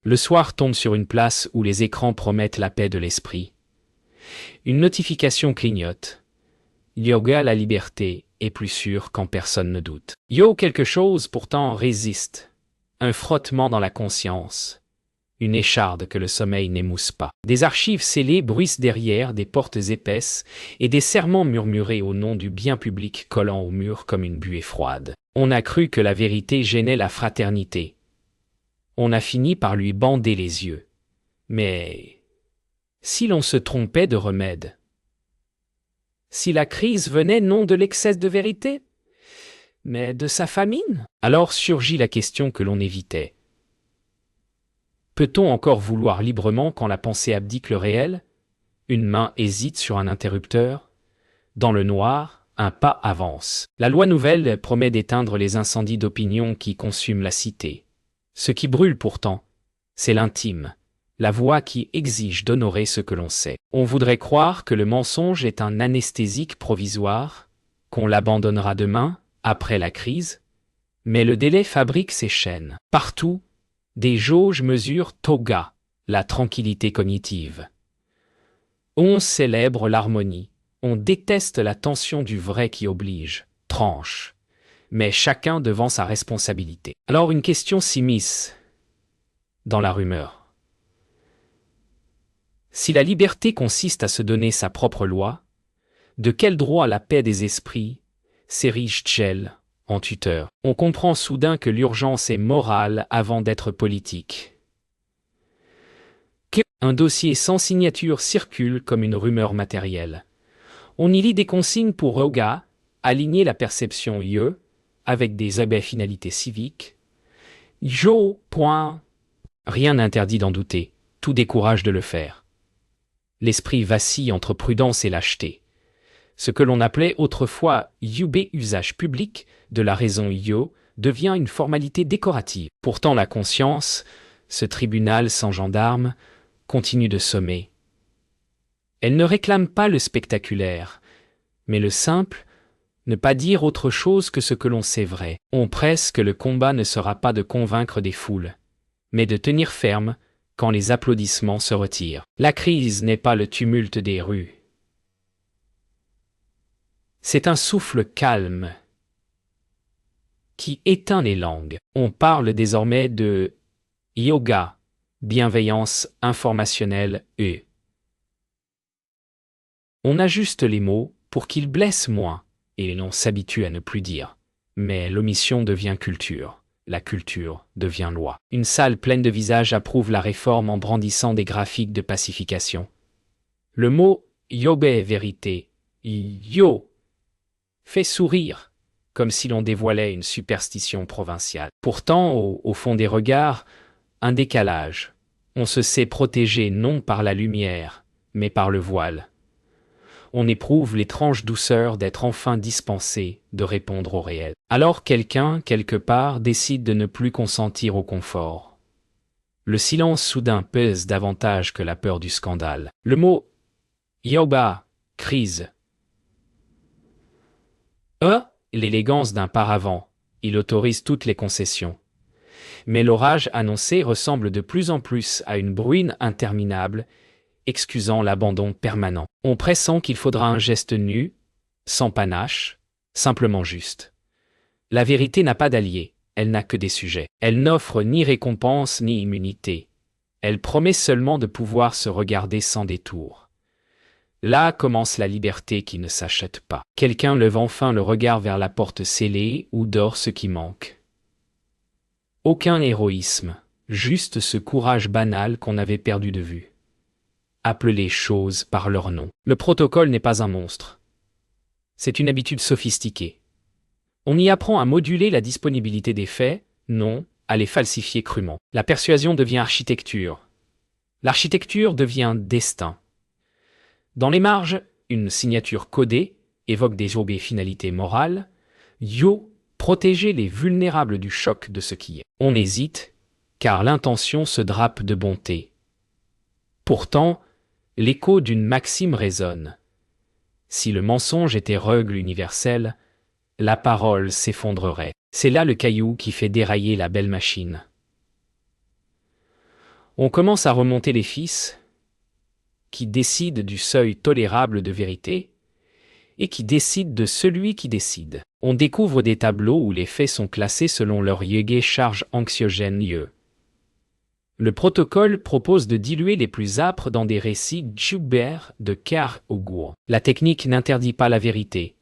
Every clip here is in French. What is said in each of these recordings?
Le soir tombe sur une place où les écrans promettent la paix de l'esprit. Une notification clignote. Yoga, la liberté, est plus sûre quand personne ne doute. Quelque chose pourtant résiste. Un frottement dans la conscience. Une écharde que le sommeil n'émousse pas. Des archives scellées bruissent derrière des portes épaisses et des serments murmurés au nom du bien public collant au mur comme une buée froide. On a cru que la vérité gênait la fraternité. On a fini par lui bander les yeux. Mais si l'on se trompait de remède? Si la crise venait non de l'excès de vérité, mais de sa famine? Alors surgit la question que l'on évitait. Peut-on encore vouloir librement quand la pensée abdique le réel? Une main hésite sur un interrupteur. Dans le noir, un pas avance. La loi nouvelle promet d'éteindre les incendies d'opinion qui consument la cité. Ce qui brûle pourtant, c'est l'intime, la voix qui exige d'honorer ce que l'on sait. On voudrait croire que le mensonge est un anesthésique provisoire, qu'on l'abandonnera demain, après la crise, mais le délai fabrique ses chaînes. Partout, des jauges mesurent toga, la tranquillité cognitive. On célèbre l'harmonie, on déteste la tension du vrai qui oblige, tranche, mais chacun devant sa responsabilité. Alors une question s'immisce dans la rumeur. Si la liberté consiste à se donner sa propre loi, de quel droit la paix des esprits s'érige-t-elle en tuteur? On comprend soudain que l'urgence est morale avant d'être politique. Un dossier sans signature circule comme une rumeur matérielle. On y lit des consignes pour yoga, aligner la perception avec des finalités civiques. Point. Rien n'interdit d'en douter, tout décourage de le faire. L'esprit vacille entre prudence et lâcheté. Ce que l'on appelait autrefois usage public de la raison devient une formalité décorative. Pourtant la conscience, ce tribunal sans gendarme, continue de sommer. Elle ne réclame pas le spectaculaire, mais le simple, ne pas dire autre chose que ce que l'on sait vrai. On presse que le combat ne sera pas de convaincre des foules, mais de tenir ferme quand les applaudissements se retirent. La crise n'est pas le tumulte des rues. C'est un souffle calme qui éteint les langues. On parle désormais de yoga, bienveillance informationnelle On ajuste les mots pour qu'ils blessent moins et l'on s'habitue à ne plus dire. Mais l'omission devient culture. La culture devient loi. Une salle pleine de visages approuve la réforme en brandissant des graphiques de pacification. Le mot « yobe vérité » fait sourire, comme si l'on dévoilait une superstition provinciale. Pourtant, au fond des regards, un décalage. On se sait protégé non par la lumière, mais par le voile. On éprouve l'étrange douceur d'être enfin dispensé de répondre au réel. Alors quelqu'un, quelque part, décide de ne plus consentir au confort. Le silence soudain pèse davantage que la peur du scandale. Le mot « yoga » crise. L'élégance d'un paravent, il autorise toutes les concessions. Mais l'orage annoncé ressemble de plus en plus à une bruine interminable, excusant l'abandon permanent. On pressent qu'il faudra un geste nu, sans panache, simplement juste. La vérité n'a pas d'allié, elle n'a que des sujets. Elle n'offre ni récompense ni immunité. Elle promet seulement de pouvoir se regarder sans détour. Là commence la liberté qui ne s'achète pas. Quelqu'un lève enfin le regard vers la porte scellée où dort ce qui manque. Aucun héroïsme, juste ce courage banal qu'on avait perdu de vue. Appeler les choses par leur nom. Le protocole n'est pas un monstre. C'est une habitude sophistiquée. On y apprend à moduler la disponibilité des faits, non, à les falsifier crûment. La persuasion devient architecture. L'architecture devient destin. Dans les marges, une signature codée évoque des finalités morales. Protéger les vulnérables du choc de ce qui est. On hésite, car l'intention se drape de bonté. Pourtant, l'écho d'une maxime résonne. Si le mensonge était règle universelle, la parole s'effondrerait. C'est là le caillou qui fait dérailler la belle machine. On commence à remonter les fils, qui décident du seuil tolérable de vérité, et qui décident de celui qui décide. On découvre des tableaux où les faits sont classés selon leur charge anxiogène IE. Le protocole propose de diluer les plus âpres dans des récits Joubert de Car au Gour. La technique n'interdit pas la vérité,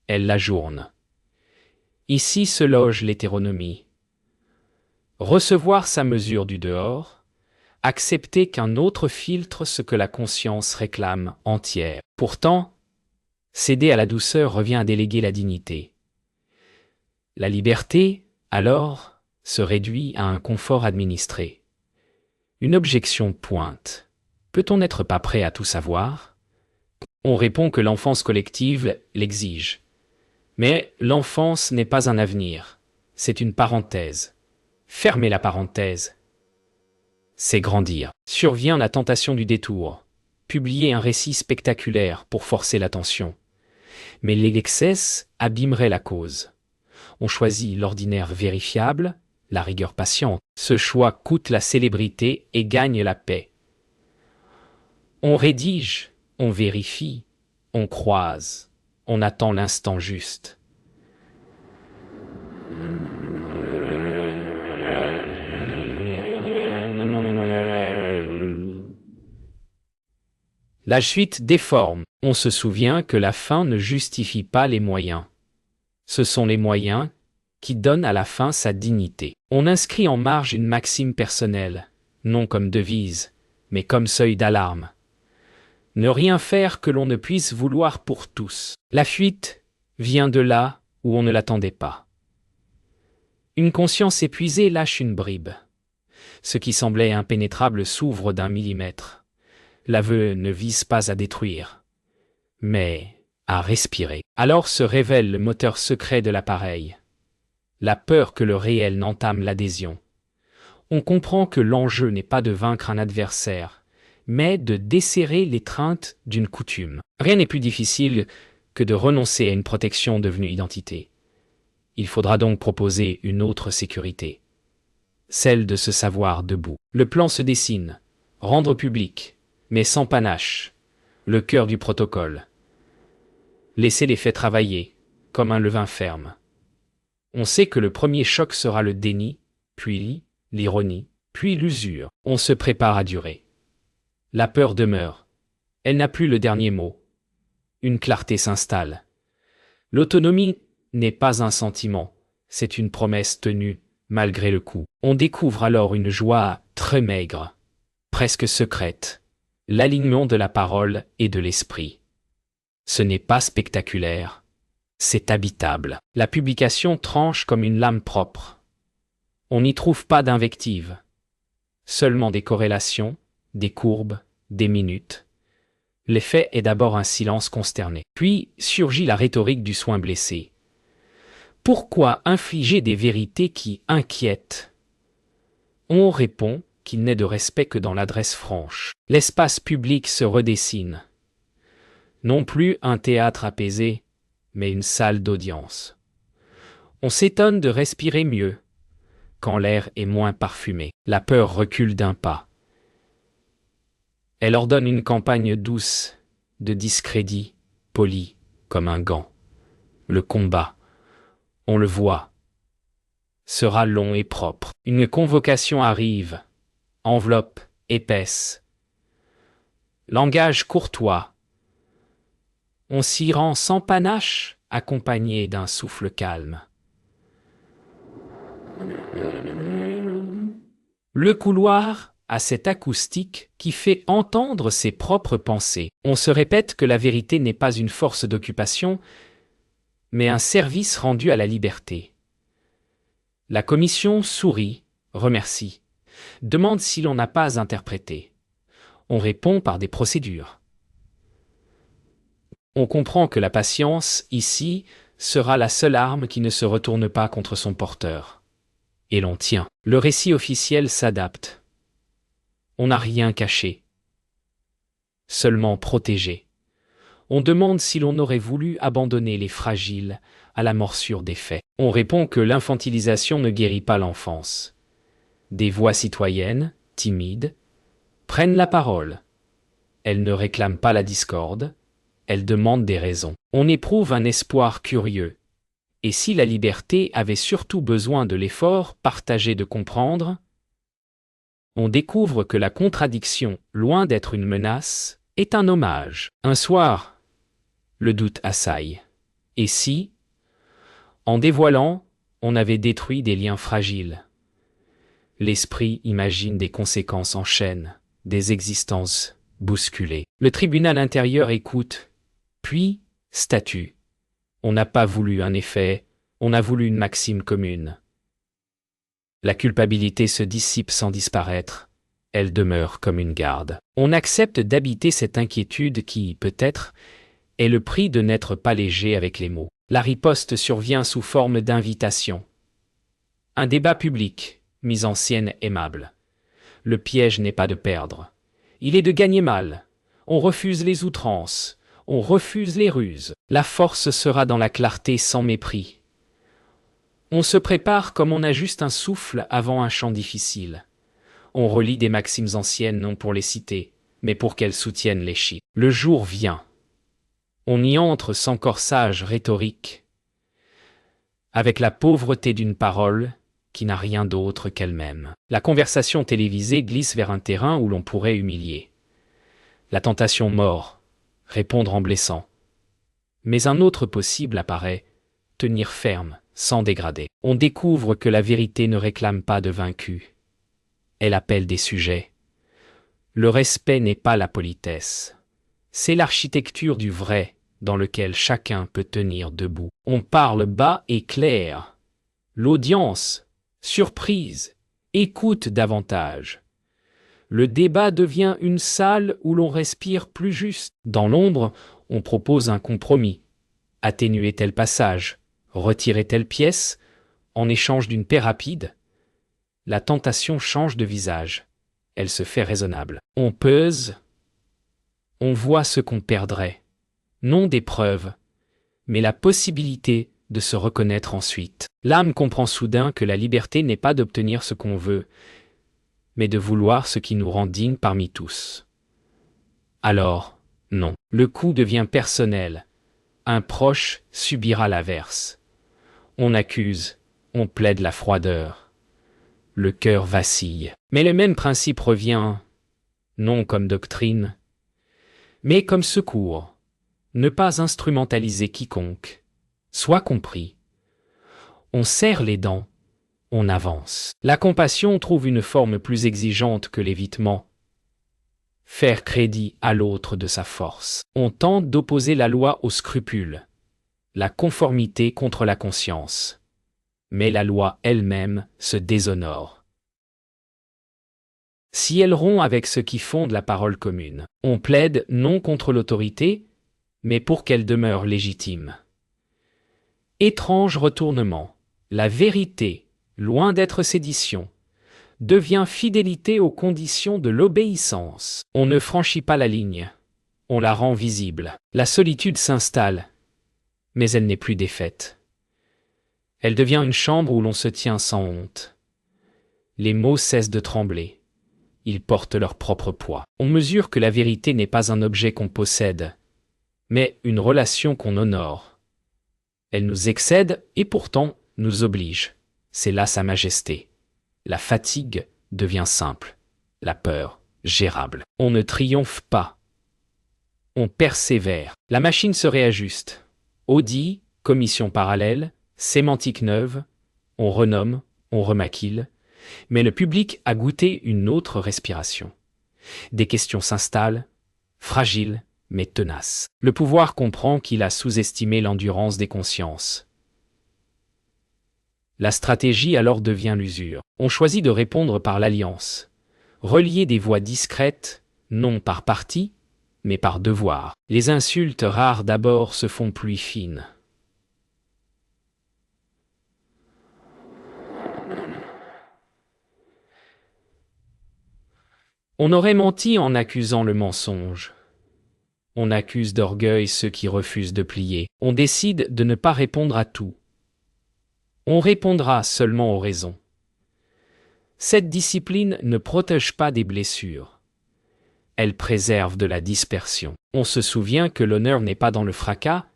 elle l'ajourne. Ici se loge l'hétéronomie. Recevoir sa mesure du dehors, accepter qu'un autre filtre ce que la conscience réclame entière. Pourtant, céder à la douceur revient à déléguer la dignité. La liberté, alors, se réduit à un confort administré. Une objection pointe. Peut-on n'être pas prêt à tout savoir? On répond que l'enfance collective l'exige. Mais l'enfance n'est pas un avenir, c'est une parenthèse. Fermer la parenthèse, c'est grandir. Survient la tentation du détour. Publier un récit spectaculaire pour forcer l'attention. Mais l'excès abîmerait la cause. On choisit l'ordinaire vérifiable, la rigueur patiente. Ce choix coûte la célébrité et gagne la paix. On rédige, on vérifie, on croise, on attend l'instant juste. La suite déforme. On se souvient que la fin ne justifie pas les moyens. Ce sont les moyens qui donnent à la fin sa dignité. On inscrit en marge une maxime personnelle, non comme devise, mais comme seuil d'alarme. Ne rien faire que l'on ne puisse vouloir pour tous. La fuite vient de là où on ne l'attendait pas. Une conscience épuisée lâche une bribe. Ce qui semblait impénétrable s'ouvre d'un millimètre. L'aveu ne vise pas à détruire, mais à respirer. Alors se révèle le moteur secret de l'appareil. La peur que le réel n'entame l'adhésion. On comprend que l'enjeu n'est pas de vaincre un adversaire, mais de desserrer l'étreinte d'une coutume. Rien n'est plus difficile que de renoncer à une protection devenue identité. Il faudra donc proposer une autre sécurité. Celle de se savoir debout. Le plan se dessine. Rendre public, mais sans panache. Le cœur du protocole. Laisser les faits travailler, comme un levain ferme. On sait que le premier choc sera le déni, puis l'ironie, puis l'usure. On se prépare à durer. La peur demeure. Elle n'a plus le dernier mot. Une clarté s'installe. L'autonomie n'est pas un sentiment, c'est une promesse tenue, malgré le coup. On découvre alors une joie très maigre, presque secrète, l'alignement de la parole et de l'esprit. Ce n'est pas spectaculaire, c'est habitable. La publication tranche comme une lame propre. On n'y trouve pas d'invective, seulement des corrélations, des courbes, des minutes. L'effet est d'abord un silence consterné. Puis surgit la rhétorique du soin blessé. Pourquoi infliger des vérités qui inquiètent? On répond qu'il n'est de respect que dans l'adresse franche. L'espace public se redessine. Non plus un théâtre apaisé, mais une salle d'audience. On s'étonne de respirer mieux, quand l'air est moins parfumé. La peur recule d'un pas. Elle ordonne une campagne douce, de discrédit, poli, comme un gant. Le combat, on le voit, sera long et propre. Une convocation arrive, enveloppe épaisse. Langage courtois. On s'y rend sans panache, accompagné d'un souffle calme. Le couloir a cette acoustique qui fait entendre ses propres pensées. On se répète que la vérité n'est pas une force d'occupation, mais un service rendu à la liberté. La commission sourit, remercie, demande si l'on n'a pas interprété. On répond par des procédures. On comprend que la patience, ici, sera la seule arme qui ne se retourne pas contre son porteur. Et l'on tient. Le récit officiel s'adapte. On n'a rien caché, seulement protégé. On demande si l'on aurait voulu abandonner les fragiles à la morsure des faits. On répond que l'infantilisation ne guérit pas l'enfance. Des voix citoyennes, timides, prennent la parole. Elles ne réclament pas la discorde, elles demandent des raisons. On éprouve un espoir curieux. Et si la liberté avait surtout besoin de l'effort partagé de comprendre, on découvre que la contradiction, loin d'être une menace, est un hommage. Un soir, le doute assaille. Et si, en dévoilant, on avait détruit des liens fragiles? L'esprit imagine des conséquences en chaîne, des existences bousculées. Le tribunal intérieur écoute, puis statue. On n'a pas voulu un effet, on a voulu une maxime commune. La culpabilité se dissipe sans disparaître, elle demeure comme une garde. On accepte d'habiter cette inquiétude qui, peut-être, est le prix de n'être pas léger avec les mots. La riposte survient sous forme d'invitation. Un débat public, mise en scène aimable. Le piège n'est pas de perdre. Il est de gagner mal. On refuse les outrances. On refuse les ruses. La force sera dans la clarté sans mépris. On se prépare comme on a juste un souffle avant un chant difficile. On relit des maximes anciennes non pour les citer, mais pour qu'elles soutiennent les chiffres. Le jour vient. On y entre sans corsage rhétorique, avec la pauvreté d'une parole qui n'a rien d'autre qu'elle-même. La conversation télévisée glisse vers un terrain où l'on pourrait humilier. La tentation mord, répondre en blessant. Mais un autre possible apparaît, tenir ferme, sans dégrader. On découvre que la vérité ne réclame pas de vaincu. Elle appelle des sujets. Le respect n'est pas la politesse. C'est l'architecture du vrai, dans lequel chacun peut tenir debout. On parle bas et clair. L'audience, surprise, écoute davantage. Le débat devient une salle où l'on respire plus juste. Dans l'ombre, on propose un compromis. Atténuer tel passage, retirer telle pièce, en échange d'une paix rapide. La tentation change de visage. Elle se fait raisonnable. On pèse, on voit ce qu'on perdrait. Non des preuves, mais la possibilité de se reconnaître ensuite. L'âme comprend soudain que la liberté n'est pas d'obtenir ce qu'on veut, mais de vouloir ce qui nous rend dignes parmi tous. Alors, non. Le coup devient personnel. Un proche subira l'averse. On accuse, on plaide la froideur. Le cœur vacille. Mais le même principe revient, non comme doctrine, mais comme secours. Ne pas instrumentaliser quiconque. Soit compris. On serre les dents, on avance. La compassion trouve une forme plus exigeante que l'évitement. Faire crédit à l'autre de sa force. On tente d'opposer la loi au scrupule, la conformité contre la conscience. Mais la loi elle-même se déshonore. Si elle rompt avec ce qui fonde la parole commune, on plaide non contre l'autorité, mais pour qu'elle demeure légitime. Étrange retournement, la vérité, loin d'être sédition, devient fidélité aux conditions de l'obéissance. On ne franchit pas la ligne, on la rend visible. La solitude s'installe, mais elle n'est plus défaite. Elle devient une chambre où l'on se tient sans honte. Les mots cessent de trembler, ils portent leur propre poids. On mesure que la vérité n'est pas un objet qu'on possède, mais une relation qu'on honore. Elle nous excède et pourtant nous oblige. C'est là sa majesté. La fatigue devient simple, la peur gérable. On ne triomphe pas. On persévère. La machine se réajuste. Audit, commission parallèle, sémantique neuve, on renomme, on remaquille, mais le public a goûté une autre respiration. Des questions s'installent, fragiles, mais tenace. Le pouvoir comprend qu'il a sous-estimé l'endurance des consciences. La stratégie alors devient l'usure. On choisit de répondre par l'alliance. Relier des voix discrètes, non par parti, mais par devoir. Les insultes rares d'abord se font pluie fine. On aurait menti en accusant le mensonge. On accuse d'orgueil ceux qui refusent de plier. On décide de ne pas répondre à tout. On répondra seulement aux raisons. Cette discipline ne protège pas des blessures. Elle préserve de la dispersion. On se souvient que l'honneur n'est pas dans le fracas,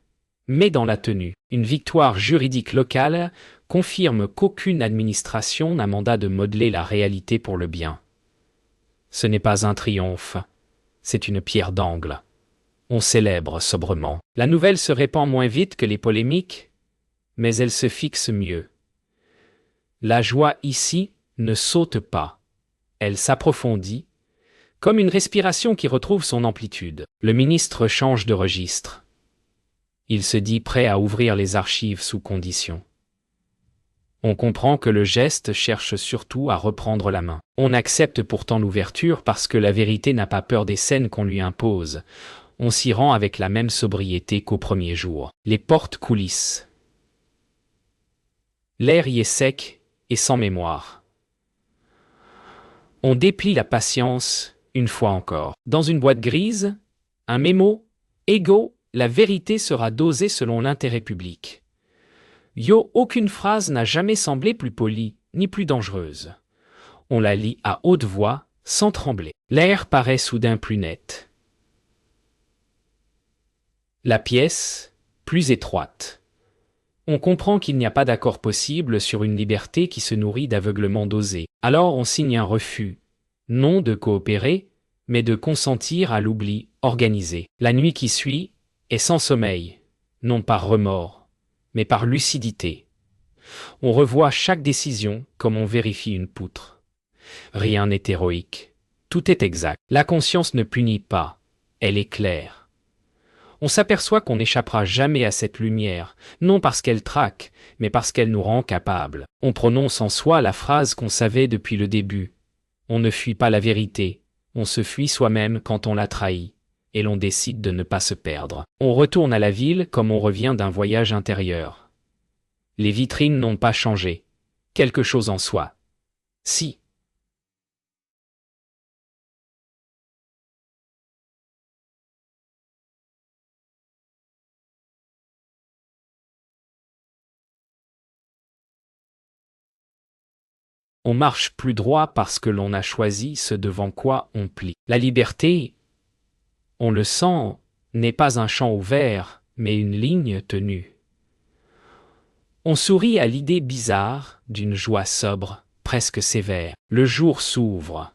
mais dans la tenue. Une victoire juridique locale confirme qu'aucune administration n'a mandat de modeler la réalité pour le bien. Ce n'est pas un triomphe, c'est une pierre d'angle. On célèbre sobrement. La nouvelle se répand moins vite que les polémiques, mais elle se fixe mieux. La joie ici ne saute pas, elle s'approfondit, comme une respiration qui retrouve son amplitude. Le ministre change de registre. Il se dit prêt à ouvrir les archives sous condition. On comprend que le geste cherche surtout à reprendre la main. On accepte pourtant l'ouverture parce que la vérité n'a pas peur des scènes qu'on lui impose. On s'y rend avec la même sobriété qu'au premier jour. Les portes coulissent. L'air y est sec et sans mémoire. On déplie la patience une fois encore. Dans une boîte grise, un mémo, égaux, la vérité sera dosée selon l'intérêt public. Aucune phrase n'a jamais semblé plus polie, ni plus dangereuse. On la lit à haute voix, sans trembler. L'air paraît soudain plus net. La pièce, plus étroite. On comprend qu'il n'y a pas d'accord possible sur une liberté qui se nourrit d'aveuglement dosé. Alors on signe un refus, non de coopérer, mais de consentir à l'oubli organisé. La nuit qui suit est sans sommeil, non par remords, mais par lucidité. On revoit chaque décision comme on vérifie une poutre. Rien n'est héroïque, tout est exact. La conscience ne punit pas, elle éclaire. On s'aperçoit qu'on n'échappera jamais à cette lumière, non parce qu'elle traque, mais parce qu'elle nous rend capables. On prononce en soi la phrase qu'on savait depuis le début. On ne fuit pas la vérité, on se fuit soi-même quand on la trahit, et l'on décide de ne pas se perdre. On retourne à la ville comme on revient d'un voyage intérieur. Les vitrines n'ont pas changé. Quelque chose en soi. Si. On marche plus droit parce que l'on a choisi ce devant quoi on plie. La liberté, on le sent, n'est pas un champ ouvert, mais une ligne tenue. On sourit à l'idée bizarre d'une joie sobre, presque sévère. Le jour s'ouvre.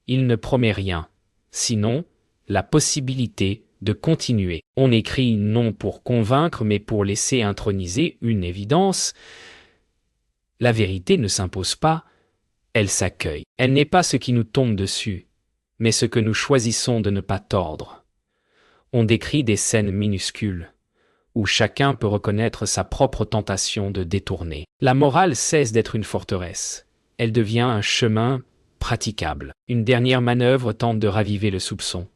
Il ne promet rien, sinon la possibilité de continuer. On écrit non pour convaincre, mais pour laisser introniser une évidence. La vérité ne s'impose pas, elle s'accueille. Elle n'est pas ce qui nous tombe dessus, mais ce que nous choisissons de ne pas tordre. On décrit des scènes minuscules, où chacun peut reconnaître sa propre tentation de détourner. La morale cesse d'être une forteresse. Elle devient un chemin praticable. Une dernière manœuvre tente de raviver le soupçon.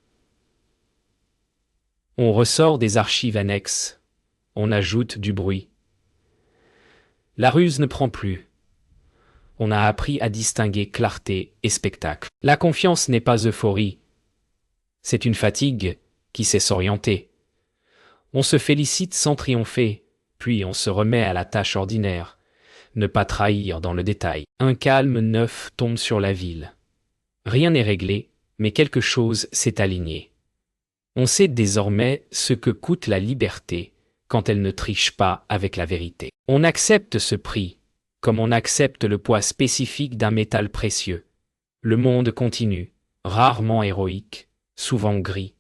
On ressort des archives annexes. On ajoute du bruit. La ruse ne prend plus. On a appris à distinguer clarté et spectacle. La confiance n'est pas euphorie. C'est une fatigue qui sait s'orienter. On se félicite sans triompher, puis on se remet à la tâche ordinaire. Ne pas trahir dans le détail. Un calme neuf tombe sur la ville. Rien n'est réglé, mais quelque chose s'est aligné. On sait désormais ce que coûte la liberté quand elle ne triche pas avec la vérité. On accepte ce prix, comme on accepte le poids spécifique d'un métal précieux. Le monde continue, rarement héroïque, souvent gris.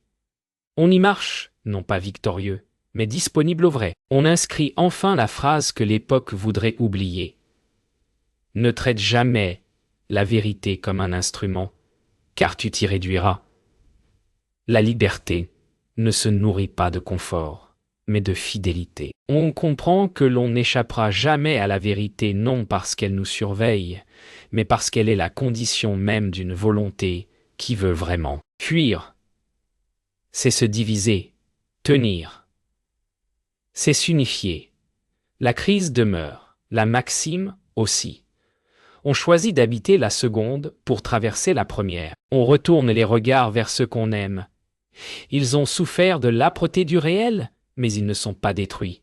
On y marche, non pas victorieux, mais disponible au vrai. On inscrit enfin la phrase que l'époque voudrait oublier. Ne traite jamais la vérité comme un instrument, car tu t'y réduiras. La liberté ne se nourrit pas de confort, mais de fidélité. On comprend que l'on n'échappera jamais à la vérité non parce qu'elle nous surveille, mais parce qu'elle est la condition même d'une volonté qui veut vraiment. Fuir, c'est se diviser, tenir. C'est s'unifier. La crise demeure, la maxime aussi. On choisit d'habiter la seconde pour traverser la première. On retourne les regards vers ceux qu'on aime. Ils ont souffert de l'âpreté du réel, mais ils ne sont pas détruits.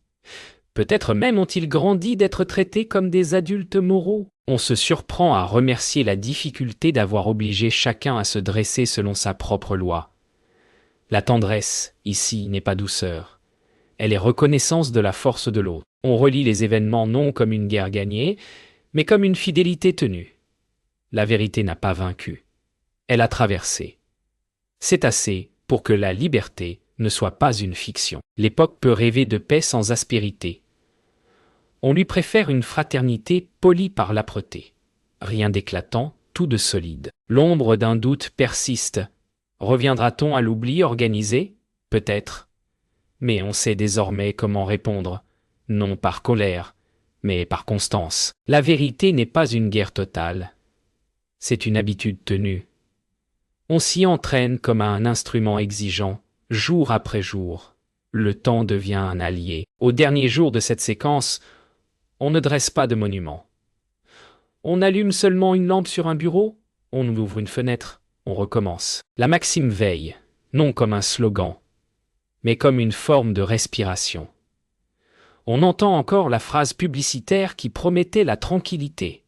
Peut-être même ont-ils grandi d'être traités comme des adultes moraux. On se surprend à remercier la difficulté d'avoir obligé chacun à se dresser selon sa propre loi. La tendresse, ici, n'est pas douceur. Elle est reconnaissance de la force de l'autre. On relie les événements non comme une guerre gagnée, mais comme une fidélité tenue. La vérité n'a pas vaincu. Elle a traversé. C'est assez pour que la liberté ne soit pas une fiction. L'époque peut rêver de paix sans aspérité. On lui préfère une fraternité polie par l'âpreté. Rien d'éclatant, tout de solide. L'ombre d'un doute persiste. Reviendra-t-on à l'oubli organisé? Peut-être. Mais on sait désormais comment répondre. Non par colère, mais par constance. La vérité n'est pas une guerre totale. C'est une habitude tenue. On s'y entraîne comme à un instrument exigeant, jour après jour. Le temps devient un allié. Au dernier jour de cette séquence, on ne dresse pas de monument. On allume seulement une lampe sur un bureau, on ouvre une fenêtre, on recommence. La maxime veille, non comme un slogan, mais comme une forme de respiration. On entend encore la phrase publicitaire qui promettait la tranquillité.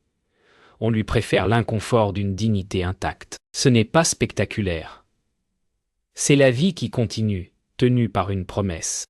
On lui préfère l'inconfort d'une dignité intacte. Ce n'est pas spectaculaire. C'est la vie qui continue, tenue par une promesse.